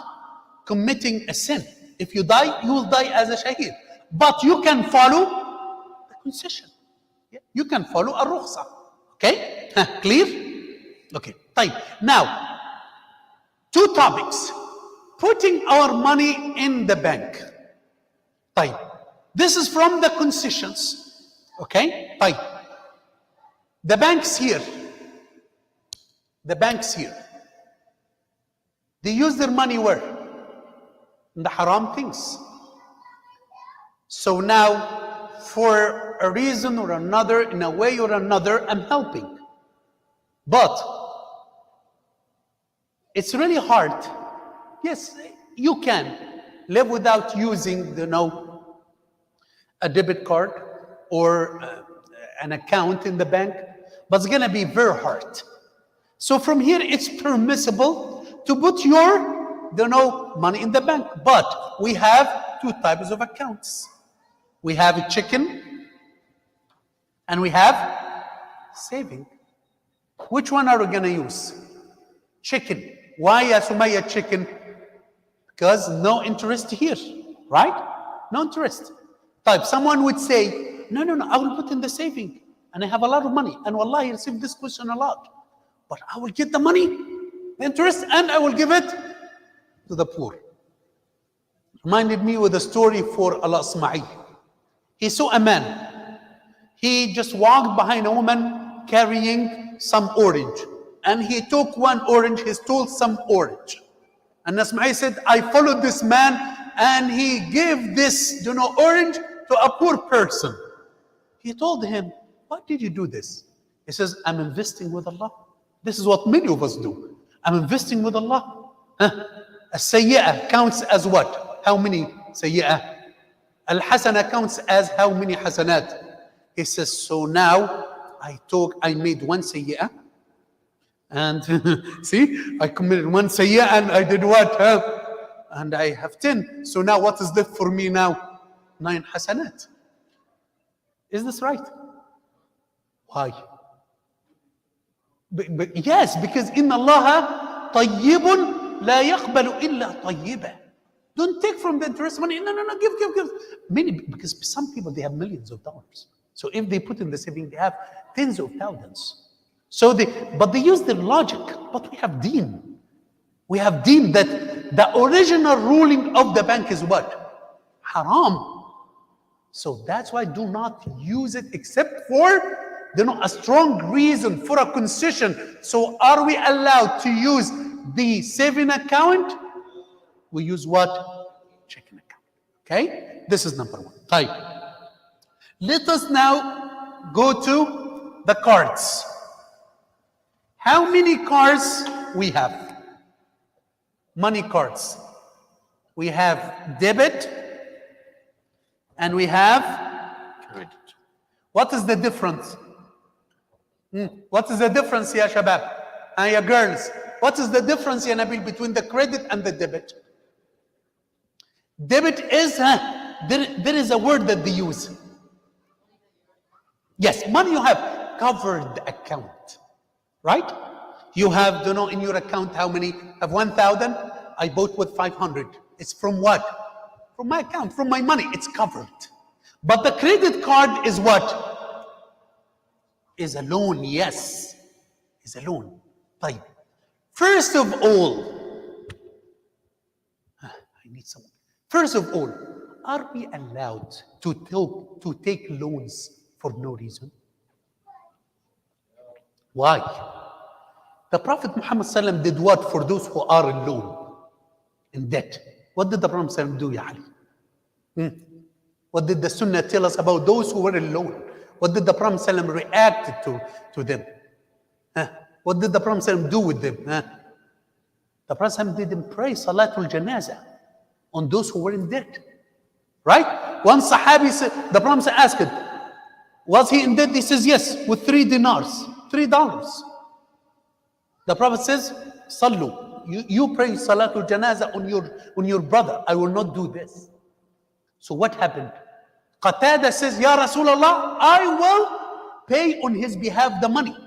committing a sin. If you die, you will die as a shaheed. But you can follow the concession. Yeah? You can follow a rukhsa. Okay? Clear? Okay. Type. Now, two topics. Putting our money in the bank. Type. This is from the concessions. Okay? Type. The banks here. They use their money where? In the haram things. So now, for a reason or another, in a way or another, I'm helping. But it's really hard. Yes, you can live without using, a debit card or an account in the bank, but it's going to be very hard. So from here, it's permissible to put your money in the bank. But we have two types of accounts. We have a chicken and we have saving. Which one are we going to use? Chicken. Why, ya Sumaya, chicken? Because no interest here, right? No interest. Type. Someone would say, no, I will put in the saving and I have a lot of money. And wallahi, I receive this question a lot. But I will get the money, the interest, and I will give it to the poor. Reminded me with a story for Allah Ismail. He saw a man He just walked behind a woman carrying some orange. And he took one orange, he stole some orange. And Asma'i said, I followed this man and he gave this, orange to a poor person. He told him, why did you do this? He says, I'm investing with Allah. This is what many of us do. I'm investing with Allah. A sayyi'ah counts as what? How many sayyi'ah? Al-hasana counts as how many hasanat? He says, so now I made one sayyi'ah. And see, I committed one sayyi'ah and I did what? And I have 10. So now what is left for me now? 9 hasanat. Is this right? Why? But yes, because inna Allah tayyibun la yaqbalu illa tayyiba. Don't take from the interest money. No, give. Many, because some people, they have millions of dollars. So if they put in the saving, they have tens of thousands. But they use their logic. But we have deen. We have deen that the original ruling of the bank is what? Haram. So that's why do not use it except for a strong reason, for a concession. So are we allowed to use the saving account? We use what? Checking account. Okay? This is number one. Type. Let us now go to the cards. How many cards we have? Money cards. We have debit and we have credit. What is the difference? What is the difference, ya shabab? And ya girls? What is the difference, ya Nabil, between the credit and the debit? Debit is, there is a word that they use. Yes, money you have, covered account. Right? You have, in your account how many? Have 1,000. I bought with 500. It's from what? From my account, from my money. It's covered. But the credit card is what? Is a loan, yes. Is a loan. Type. First of all, I need someone. First of all, are we allowed to take loans for no reason? Why? The Prophet Muhammad ﷺ did what for those who are in loan, in debt? What did the Prophet ﷺ do, Ya Ali? What did the Sunnah tell us about those who were in loan? What did the Prophet ﷺ react to them? What did the Prophet ﷺ do with them? The Prophet ﷺ didn't pray Salatul Janazah on those who were in debt. Right? One Sahabi said, the Prophet asked, was he in debt? He says, yes, with 3 dinars. $3. The Prophet says, Sallu, you pray Salatul Janazah on your brother. I will not do this. So what happened? Qatada says, Ya Rasulullah, I will pay on his behalf the money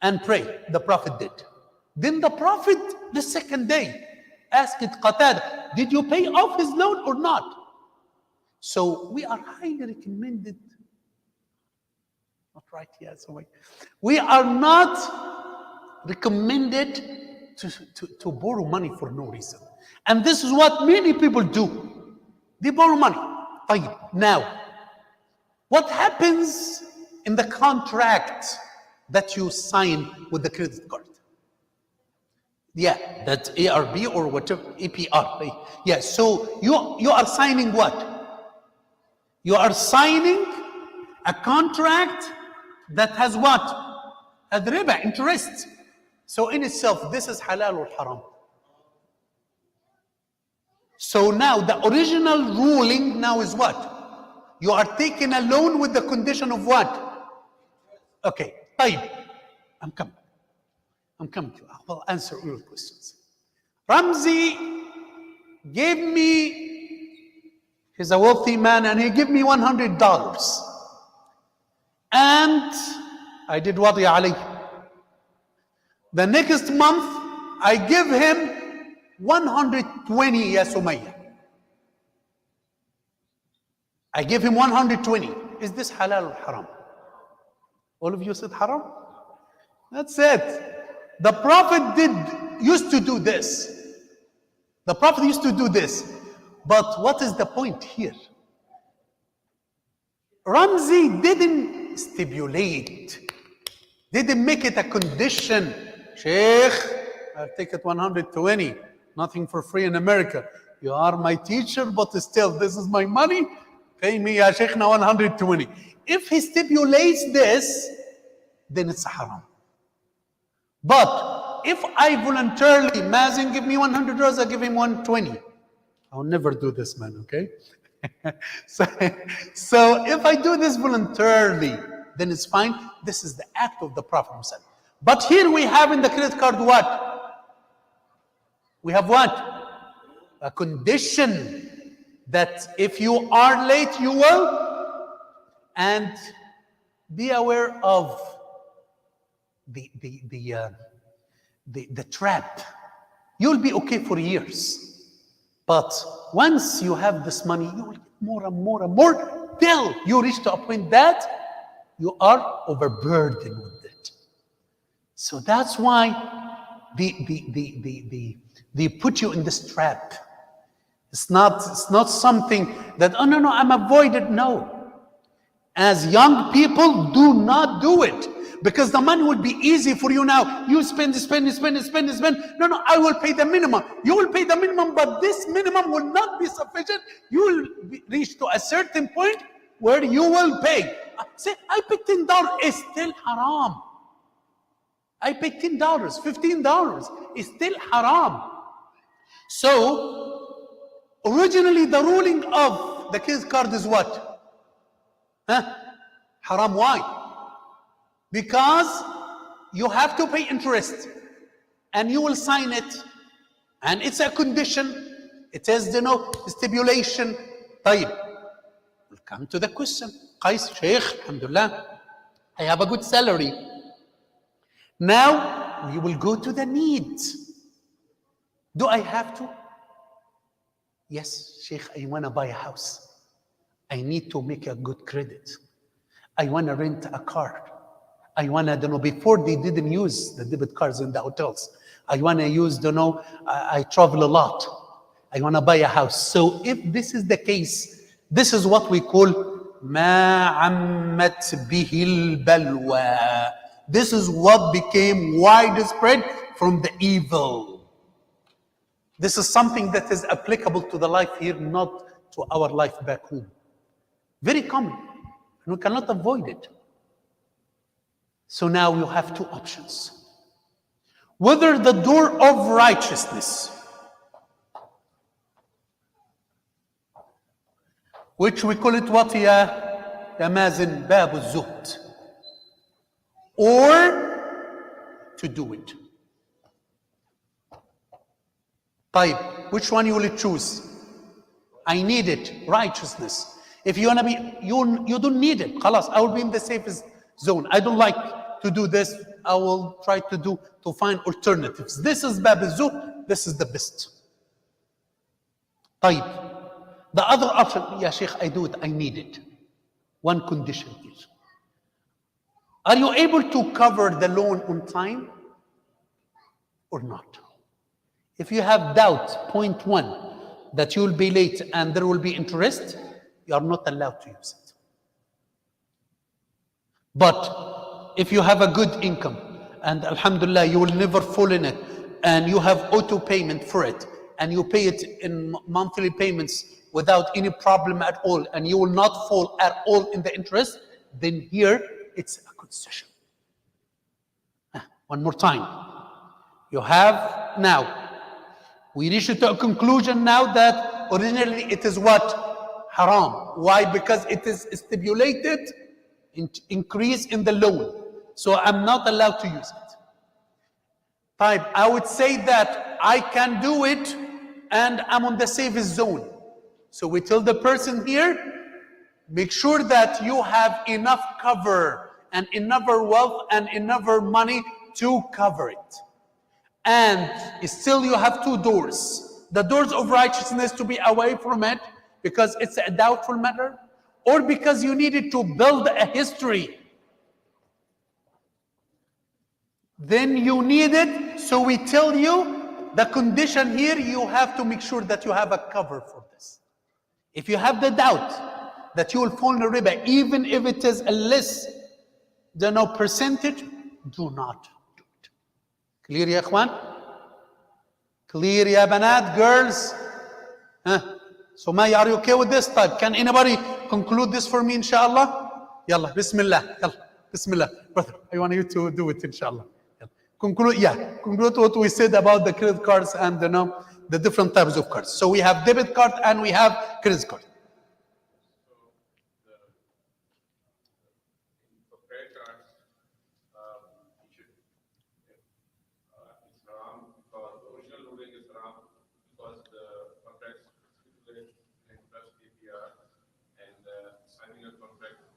and pray. The Prophet did. Then the Prophet, the second day, asked Qatada, did you pay off his loan or not? So we are highly recommended. Not right, yes. We are not recommended to borrow money for no reason. And this is what many people do. They borrow money. Now, what happens in the contract that you sign with the credit card? Yeah, that's ARB or whatever, APR. Yeah, so you are signing what? You are signing a contract that has what? Has riba, interest. So in itself, this is halal or haram. So now the original ruling now is what? You are taking a loan with the condition of what? Okay, طيب. I'm coming to you. I will answer all your questions. Ramzi gave me, he's a wealthy man, and he gave me $100. And I did wadi alayh. The next month, I give him 120, ya Sumayya. I give him 120. Is this halal or haram? All of you said haram? That's it. The Prophet used to do this. The Prophet used to do this. But what is the point here? Ramzi didn't stipulate, didn't make it a condition. Sheikh, I'll take it 120. Nothing for free in America. You are my teacher, but still, this is my money. Pay me, ya Sheikhna, 120. If he stipulates this, then it's haram. But if I voluntarily, Mazen, give me $100, I give him 120. I'll never do this, man, okay? so if I do this voluntarily, then it's fine. This is the act of the Prophet himself. But here we have in the credit card what? We have what? A condition that if you are late, you will. And be aware of the trap. You'll be okay for years. But once you have this money, you will get more and more and more till you reach to a point that you are overburdened with it. So that's why they put you in this trap. It's not something that, oh no, I'm avoided. No. As young people, do not do it. Because the money would be easy for you now. You spend. No, I will pay the minimum. You will pay the minimum, but this minimum will not be sufficient. You will reach to a certain point where you will pay. Say, I paid $10. It's still haram. I paid $10, $15. It's still haram. So, originally the ruling of the credit card is what? Haram. Why? Because you have to pay interest and you will sign it and it's a condition. It has stipulation. طيب. We'll come to the question. Qais, Sheikh, alhamdulillah, I have a good salary. Now we will go to the needs. Do I have to? Yes, Sheikh, I want to buy a house. I need to make a good credit. I want to rent a car. I want to, before they didn't use the debit cards in the hotels. I want to use, I travel a lot. I want to buy a house. So if this is the case, this is what we call مَا عَمَّتْ بِهِ الْبَلْوَى. This is what became widespread from the evil. This is something that is applicable to the life here, not to our life back home. Very common, and we cannot avoid it. So now you have two options. Whether the door of righteousness, which we call it what, ya Mazen, Bab al-Zuhd, or to do it. طيب, which one you will choose? I need it, righteousness. If you want to be, you don't need it. خلاص, I will be in the safest zone. I don't like to do this. I will try to find alternatives. This is Bab al-Zuhd. This is the best. طيب. The other option, yeah, Sheikh, I do it. I need it. One condition here. Are you able to cover the loan on time or not? If you have doubt, point one, that you will be late and there will be interest, you are not allowed to use it. But if you have a good income and alhamdulillah, you will never fall in it and you have auto payment for it and you pay it in monthly payments without any problem at all and you will not fall at all in the interest, then here it's a concession. One more time. You have now, we reached to a conclusion now that originally it is what? Haram. Why? Because it is stipulated increase in the loan. So I'm not allowed to use it. Fine. I would say that I can do it and I'm on the safest zone. So we tell the person here, make sure that you have enough cover and enough wealth and enough money to cover it. And still you have two doors. The doors of righteousness to be away from it because it's a doubtful matter, or because you needed to build a history. Then you need it, so we tell you the condition here, you have to make sure that you have a cover for this. If you have the doubt that you will fall in riba, even if it is a less percentage, do not do it. Clear يا اخوان? Clear يا بنات, girls? So Maya, are you okay with this? طيب, can anybody conclude this for me, inshallah? يلا, Bismillah. يلا, Bismillah. Brother, I want you to do it, inshallah. Conclude what we said about the credit cards and the different types of cards. So we have debit card and we have credit card. For credit cards, it's wrong because the original ruling is wrong because the contracts stipulate interest APR and signing a contract will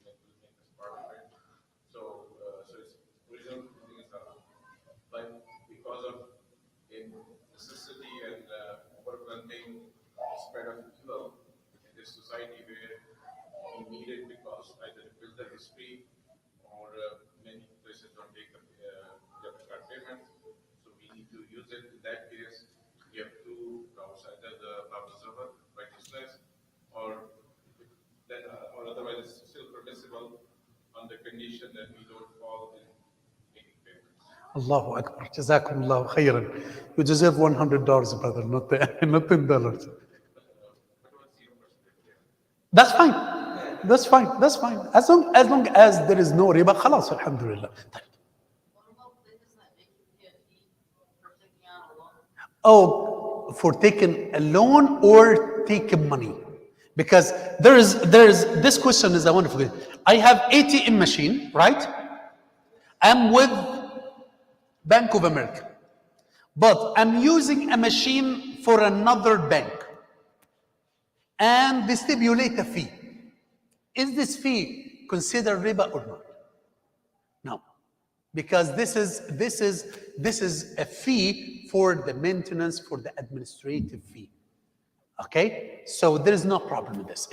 make us part of it. So its original ruling is wrong. But because of necessity and overwhelming spread of evil in this society where we need it because either it builds the history or many places don't take the debit card payments. So we need to use it. In that case, we have two routes, either the observer, righteousness, or otherwise it's still permissible on the condition that we don't fall in making payments. Allahu Akbar. Jazakum Allahu khairan. You deserve $100, brother, not $10. That's fine. That's fine. That's fine. As long as there is no riba, khalas, alhamdulillah. Oh, for taking a loan or taking money? Because there is this question is a wonderful question. I have ATM machine, right? I'm with Bank of America, but I'm using a machine for another bank, and they stipulate a fee. Is this fee considered riba or not? No, because this is a fee for the maintenance, for the administrative fee. Okay, so there is no problem with this.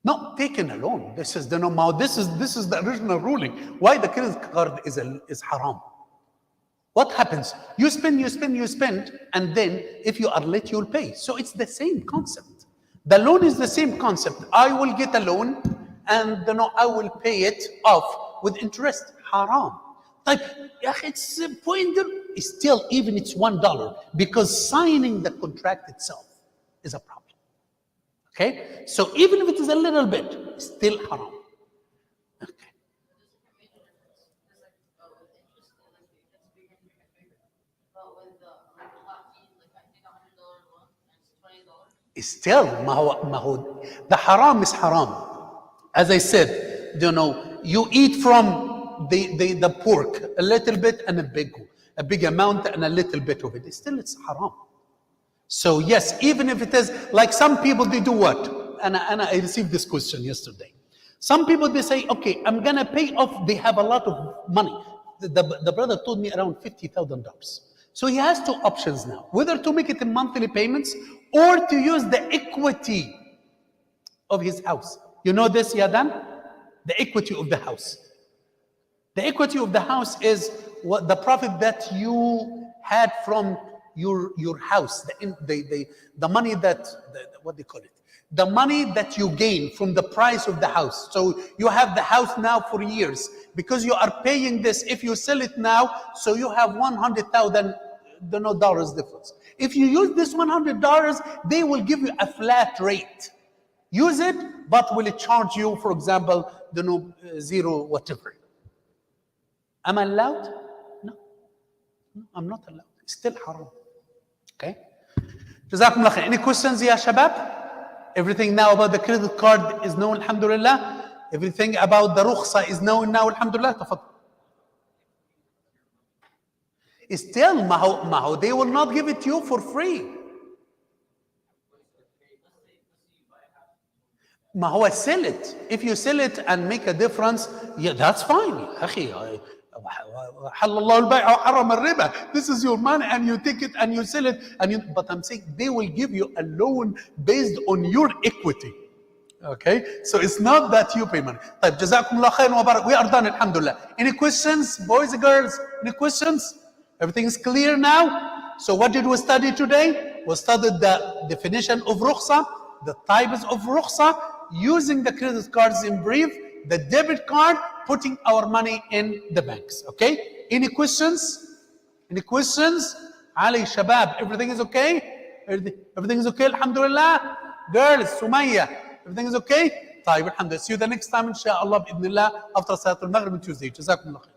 No, taken a loan. This is this is the original ruling. Why the credit card is haram? What happens? You spend, and then if you are late, you'll pay. So it's the same concept. The loan is the same concept. I will get a loan, and I will pay it off with interest. Haram. Like, it's a point. Still, even it's $1 because signing the contract itself is a problem. Okay, so even if it is a little bit, still haram. Okay. Still, the haram is haram. As I said, you eat from the pork a little bit and a big amount and a little bit of it. Still, it's haram. So yes, even if it is like some people, they do what? And I received this question yesterday. Some people, they say, okay, I'm gonna pay off. They have a lot of money. The brother told me around $50,000. So he has two options now: whether to make it in monthly payments or to use the equity of his house. You know this, Yadan? The equity of the house. The equity of the house is what the profit that you had from your house, the money that what they call it, the money that you gain from the price of the house. So you have the house now for years because you are paying this. If you sell it now, so you have $100,000 difference. If you use this $100, they will give you a flat rate. Use it, but will it charge you, for example, zero whatever? Am I allowed? No, I'm not allowed. It's still haram. Okay. Jazakum Allah. Any questions, ya shabab? Everything now about the credit card is known, alhamdulillah. Everything about the rukhsa is known now, alhamdulillah. Tafadhal. Still, maho, they will not give it to you for free. Maho, sell it. If you sell it and make a difference, yeah, that's fine. This is your money and you take it and you sell it. But I'm saying they will give you a loan based on your equity. Okay, so it's not that you pay money. طيب, جزاكم الله خير وبارك. We are done, alhamdulillah. Any questions, boys and girls? Any questions? Everything is clear now? So what did we study today? We studied the definition of rukhsa, the types of رخصة, using the credit cards in brief, the debit card, putting our money in the banks. Okay? Any questions? Any questions? Ali, Shabab, everything is okay? Everything is okay, alhamdulillah? Girls, Sumaya, everything is okay? طيب الحمد لله. See you the next time إن شاء الله بإذن الله after صلاة المغرب on Tuesday. جزاكم الله خير.